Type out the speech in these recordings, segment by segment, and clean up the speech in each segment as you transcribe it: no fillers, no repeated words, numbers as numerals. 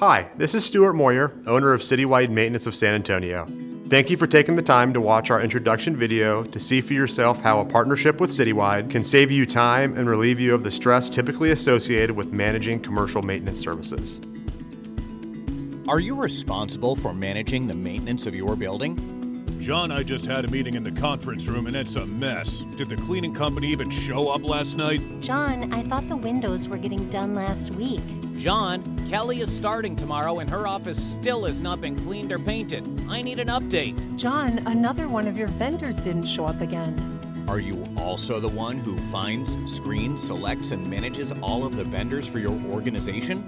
Hi, this is Stuart Moyer, owner of Citywide Maintenance of San Antonio. Thank you for taking the time to watch our introduction video to see for yourself how a partnership with Citywide can save you time and relieve you of the stress typically associated with managing commercial maintenance services. Are you responsible for managing the maintenance of your building? John, I just had a meeting in the conference room and it's a mess. Did the cleaning company even show up last night? John, I thought the windows were getting done last week. John, Kelly is starting tomorrow and her office still has not been cleaned or painted. I need an update. John, another one of your vendors didn't show up again. Are you also the one who finds, screens, selects, and manages all of the vendors for your organization?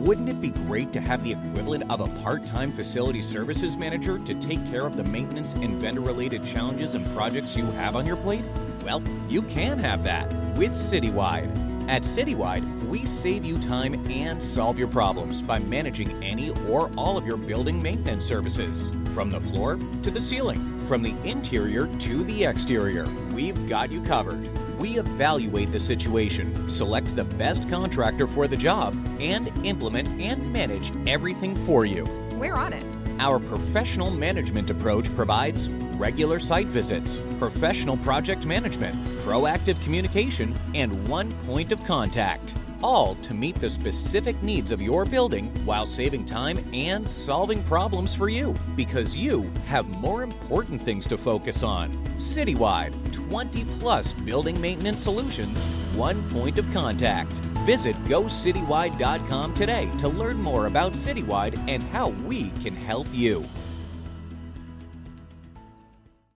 Wouldn't it be great to have the equivalent of a part-time facility services manager to take care of the maintenance and vendor-related challenges and projects you have on your plate? Well, you can have that with Citywide. At Citywide, we save you time and solve your problems by managing any or all of your building maintenance services. From the floor to the ceiling, from the interior to the exterior, we've got you covered. We evaluate the situation, select the best contractor for the job, and implement and manage everything for you. We're on it. Our professional management approach provides regular site visits, professional project management, proactive communication, and one point of contact, all to meet the specific needs of your building while saving time and solving problems for you, because you have more important things to focus on. Citywide, 20+ building maintenance solutions, one point of contact. Visit GoCitywide.com today to learn more about Citywide and how we can help you.